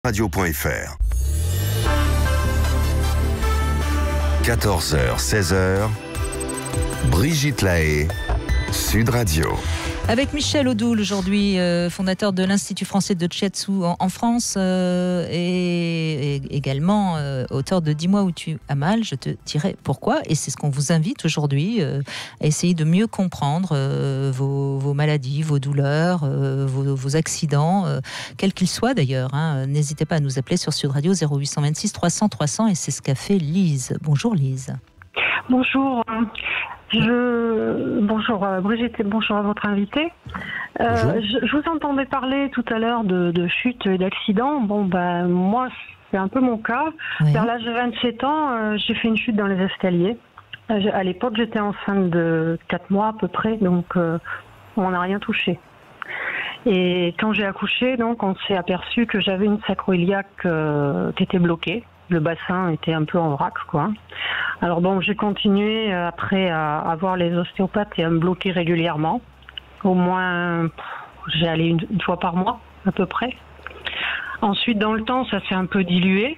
Radio.fr 14h, 16h, Brigitte Lahaie, Sud Radio. Avec Michel Odoul aujourd'hui, fondateur de l'Institut français de Shiatsu en France et également auteur de « Dis-moi où tu as mal, je te dirai pourquoi ». Et c'est ce qu'on vous invite aujourd'hui, à essayer de mieux comprendre vos maladies, vos douleurs, vos accidents, quels qu'ils soient d'ailleurs. N'hésitez pas à nous appeler sur Sud Radio 0826 300 300 et c'est ce qu'a fait Lise. Bonjour Lise. Bonjour. Bonjour Brigitte et bonjour à votre invité. Je vous entendais parler tout à l'heure de chute et d'accident. Moi, c'est un peu mon cas. Oui. Vers l'âge de 27 ans, j'ai fait une chute dans les escaliers. À l'époque, j'étais enceinte de 4 mois à peu près, donc on n'a rien touché. Et quand j'ai accouché, donc, on s'est aperçu que j'avais une sacro-iliaque qui était bloquée. Le bassin était un peu en vrac, quoi. Alors j'ai continué après à voir les ostéopathes et à me bloquer régulièrement. Au moins, j'ai allé une fois par mois, à peu près. Ensuite, dans le temps, ça s'est un peu dilué.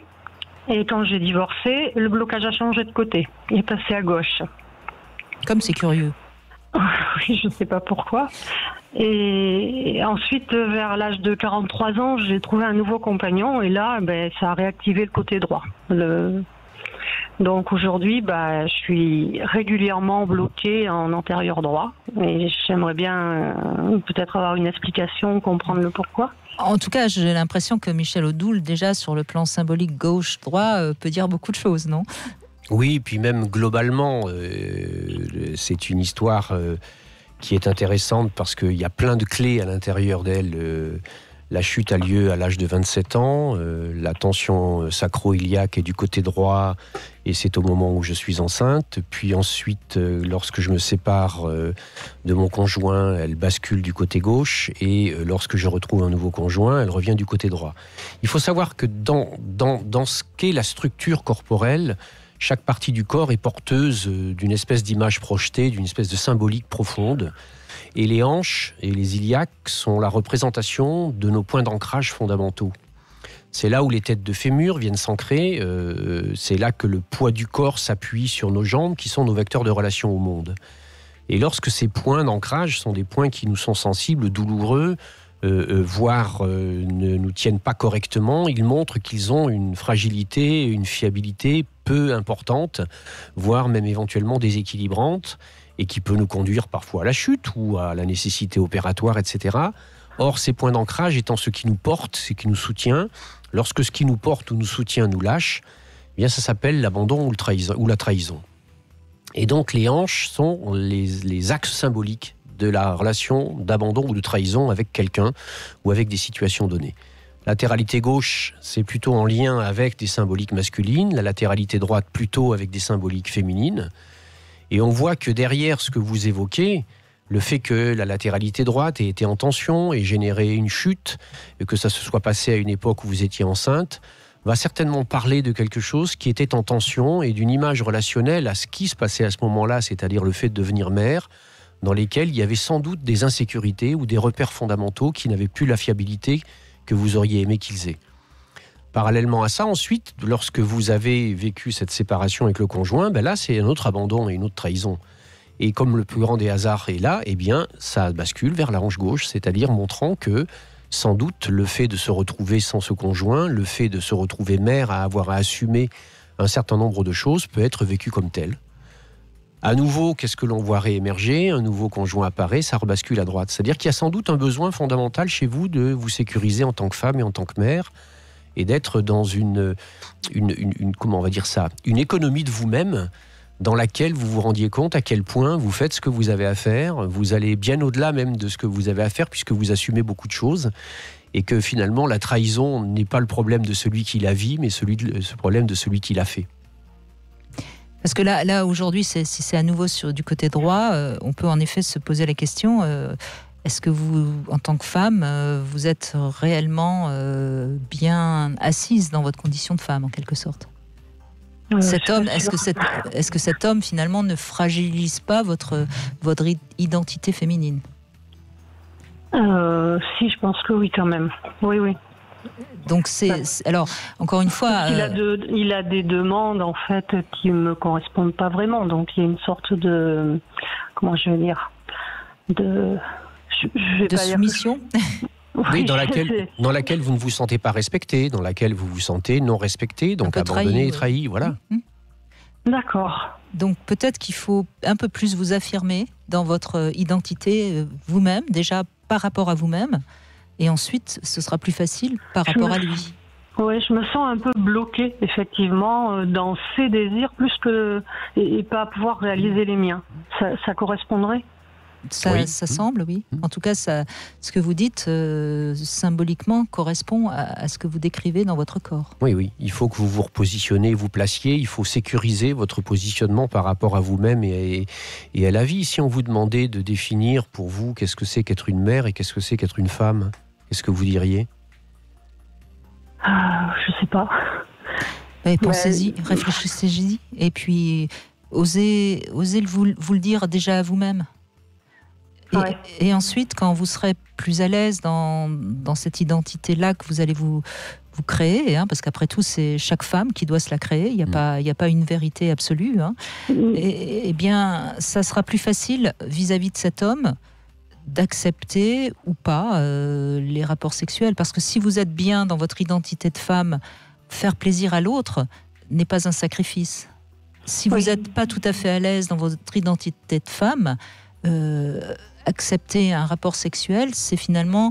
Et quand j'ai divorcé, le blocage a changé de côté. Il est passé à gauche. Comme c'est curieux. Oui, je ne sais pas pourquoi. Et ensuite, vers l'âge de 43 ans, j'ai trouvé un nouveau compagnon. Et là, ça a réactivé le côté droit. Donc aujourd'hui, je suis régulièrement bloquée en antérieur droit. Et j'aimerais bien peut-être avoir une explication, comprendre le pourquoi. En tout cas, j'ai l'impression que Michel Odoul, déjà sur le plan symbolique gauche-droit, peut dire beaucoup de choses, non ? Oui, puis même globalement, c'est une histoire qui est intéressante parce qu'il y a plein de clés à l'intérieur d'elle. La chute a lieu à l'âge de 27 ans, la tension sacro-iliaque est du côté droit et c'est au moment où je suis enceinte. Puis ensuite, lorsque je me sépare de mon conjoint, elle bascule du côté gauche et lorsque je retrouve un nouveau conjoint, elle revient du côté droit. Il faut savoir que dans ce qu'est la structure corporelle, chaque partie du corps est porteuse d'une espèce d'image projetée, d'une espèce de symbolique profonde. Et les hanches et les iliaques sont la représentation de nos points d'ancrage fondamentaux. C'est là où les têtes de fémur viennent s'ancrer, c'est là que le poids du corps s'appuie sur nos jambes, qui sont nos vecteurs de relation au monde. Et lorsque ces points d'ancrage sont des points qui nous sont sensibles, douloureux, voire ne nous tiennent pas correctement, ils montrent qu'ils ont une fragilité, une fiabilité peu importante, voire même éventuellement déséquilibrante, et qui peut nous conduire parfois à la chute ou à la nécessité opératoire, etc. Or, ces points d'ancrage étant ce qui nous porte, ce qui nous soutient, lorsque ce qui nous porte ou nous soutient nous lâche, eh bien ça s'appelle l'abandon ou la trahison. Et donc les hanches sont les axes symboliques de la relation d'abandon ou de trahison avec quelqu'un ou avec des situations données. La latéralité gauche, c'est plutôt en lien avec des symboliques masculines, la latéralité droite plutôt avec des symboliques féminines. Et on voit que derrière ce que vous évoquez, le fait que la latéralité droite ait été en tension et généré une chute, et que ça se soit passé à une époque où vous étiez enceinte, va certainement parler de quelque chose qui était en tension et d'une image relationnelle à ce qui se passait à ce moment-là, c'est-à-dire le fait de devenir mère, dans lesquels il y avait sans doute des insécurités ou des repères fondamentaux qui n'avaient plus la fiabilité que vous auriez aimé qu'ils aient. Parallèlement à ça, ensuite, lorsque vous avez vécu cette séparation avec le conjoint, là, c'est un autre abandon et une autre trahison. Et comme le plus grand des hasards est là, eh bien, ça bascule vers la hanche gauche, c'est-à-dire montrant que, sans doute, le fait de se retrouver sans ce conjoint, le fait de se retrouver mère à avoir à assumer un certain nombre de choses peut être vécu comme tel. À nouveau, qu'est-ce que l'on voit réémerger ? Un nouveau conjoint apparaît, ça rebascule à droite. C'est-à-dire qu'il y a sans doute un besoin fondamental chez vous de vous sécuriser en tant que femme et en tant que mère, et d'être dans une comment on va dire ça, une économie de vous-même dans laquelle vous vous rendiez compte à quel point vous faites ce que vous avez à faire, vous allez bien au-delà même de ce que vous avez à faire puisque vous assumez beaucoup de choses et que finalement la trahison n'est pas le problème de celui qui la vit mais ce problème de celui qui l'a fait. Parce que là aujourd'hui, si c'est à nouveau du côté droit, on peut en effet se poser la question... Est-ce que vous, en tant que femme, vous êtes réellement bien assise dans votre condition de femme, en quelque sorte ? Cet homme, est-ce que cet homme, finalement, ne fragilise pas votre identité féminine ? Si, je pense que oui, quand même. Oui. Donc alors encore une fois, il a des demandes en fait qui me correspondent pas vraiment. Donc il y a une sorte de, comment je vais dire, de soumission. Oui, dans laquelle vous ne vous sentez pas respecté, dans laquelle vous vous sentez non respecté, donc abandonné, trahi, voilà. D'accord. Donc peut-être qu'il faut un peu plus vous affirmer dans votre identité vous-même, déjà par rapport à vous-même, et ensuite ce sera plus facile par rapport à lui. Oui, je me sens un peu bloquée, effectivement, dans ses désirs, plus que et pas pouvoir réaliser les miens. Ça correspondrait ? Ça semble, oui. En tout cas, ce que vous dites symboliquement correspond à ce que vous décrivez dans votre corps. Oui. Il faut que vous vous repositionnez, vous placiez. Il faut sécuriser votre positionnement par rapport à vous-même et à la vie. Si on vous demandait de définir pour vous qu'est-ce que c'est qu'être une mère et qu'est-ce que c'est qu'être une femme, qu'est-ce que vous diriez ? Je sais pas. Pensez-y, réfléchissez-y. Et puis, osez vous le dire déjà à vous-même. Et ensuite, quand vous serez plus à l'aise dans cette identité-là que vous allez vous créer, parce qu'après tout, c'est chaque femme qui doit se la créer, il n'y a pas une vérité absolue, et bien, ça sera plus facile vis-à-vis de cet homme d'accepter ou pas les rapports sexuels. Parce que si vous êtes bien dans votre identité de femme, faire plaisir à l'autre n'est pas un sacrifice. Si vous n'êtes pas tout à fait à l'aise dans votre identité de femme, accepter un rapport sexuel, c'est finalement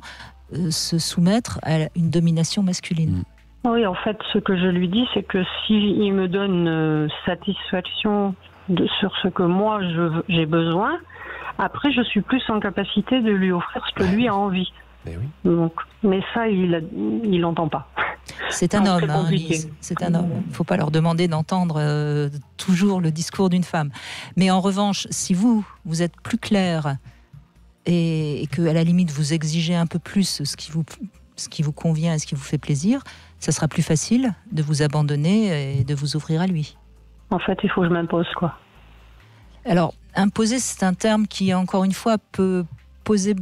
se soumettre à une domination masculine. Oui, en fait, ce que je lui dis, c'est que s'il me donne satisfaction sur ce que moi j'ai besoin, après je suis plus en capacité de lui offrir ce que lui a envie. Mais ça, il n'entend pas. C'est un homme, Lise. C'est un homme. Il ne faut pas leur demander d'entendre toujours le discours d'une femme. Mais en revanche, si vous êtes plus clair et que à la limite vous exigez un peu plus ce qui vous convient et ce qui vous fait plaisir, ça sera plus facile de vous abandonner et de vous ouvrir à lui. En fait, il faut que je m'impose, quoi. Alors, imposer, c'est un terme qui, encore une fois, peut poser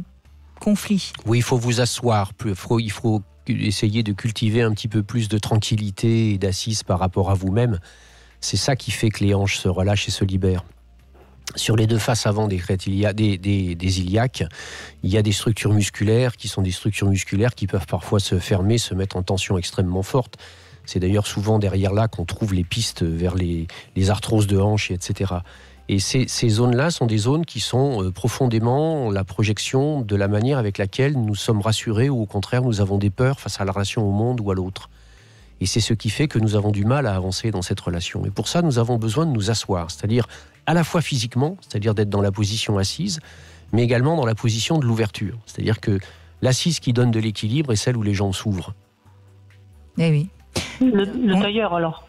conflit. Oui, il faut vous asseoir. Il faut essayer de cultiver un petit peu plus de tranquillité et d'assise par rapport à vous-même. C'est ça qui fait que les hanches se relâchent et se libèrent. Sur les deux faces avant des iliaques, il y a des structures musculaires qui sont des structures musculaires qui peuvent parfois se fermer, se mettre en tension extrêmement forte. C'est d'ailleurs souvent derrière là qu'on trouve les pistes vers les arthroses de hanches, etc. Et ces zones-là sont des zones qui sont profondément la projection de la manière avec laquelle nous sommes rassurés ou au contraire nous avons des peurs face à la relation au monde ou à l'autre. Et c'est ce qui fait que nous avons du mal à avancer dans cette relation. Et pour ça, nous avons besoin de nous asseoir, c'est-à-dire à la fois physiquement, c'est-à-dire d'être dans la position assise, mais également dans la position de l'ouverture. C'est-à-dire que l'assise qui donne de l'équilibre est celle où les jambes s'ouvrent. Eh oui. Le tailleur, alors.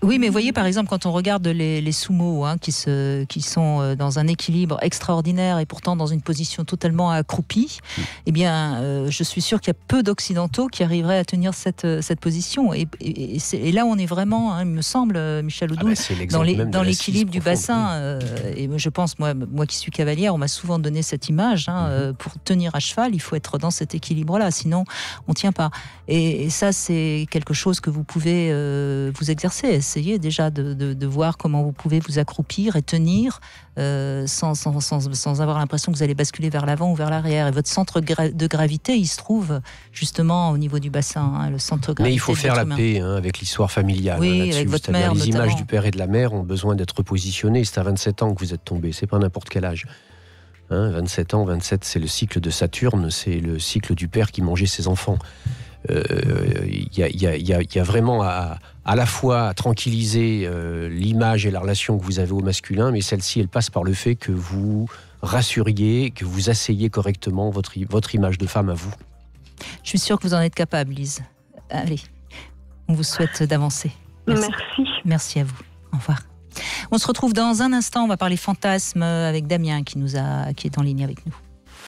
Oui, mais voyez, par exemple, quand on regarde les sumo qui sont dans un équilibre extraordinaire et pourtant dans une position totalement accroupie, eh bien, je suis sûre qu'il y a peu d'Occidentaux qui arriveraient à tenir cette position. Et là, on est vraiment, il me semble, Michel Odoul, dans l'équilibre du bassin. Et je pense, moi qui suis cavalière, on m'a souvent donné cette image. Pour tenir à cheval, il faut être dans cet équilibre-là, sinon on ne tient pas. Et ça, c'est quelque chose que vous pouvez vous exercer. Essayez déjà de voir comment vous pouvez vous accroupir et tenir sans avoir l'impression que vous allez basculer vers l'avant ou vers l'arrière. Et votre centre de gravité, il se trouve justement au niveau du bassin, le centre de gravité. Mais il faut faire la paix avec l'histoire familiale. Oui, avec votre mère, les notamment. Images du père et de la mère ont besoin d'être repositionnées. C'est à 27 ans que vous êtes tombé, c'est pas n'importe quel âge. 27 ans, 27, c'est le cycle de Saturne, c'est le cycle du père qui mangeait ses enfants. Il y a vraiment à la fois à tranquilliser l'image et la relation que vous avez au masculin, mais celle-ci, elle passe par le fait que vous rassuriez, que vous asseyez correctement votre image de femme à vous. Je suis sûre que vous en êtes capable, Lise. Allez, on vous souhaite d'avancer. Merci. Merci à vous. Au revoir. On se retrouve dans un instant, on va parler fantasmes avec Damien qui est en ligne avec nous.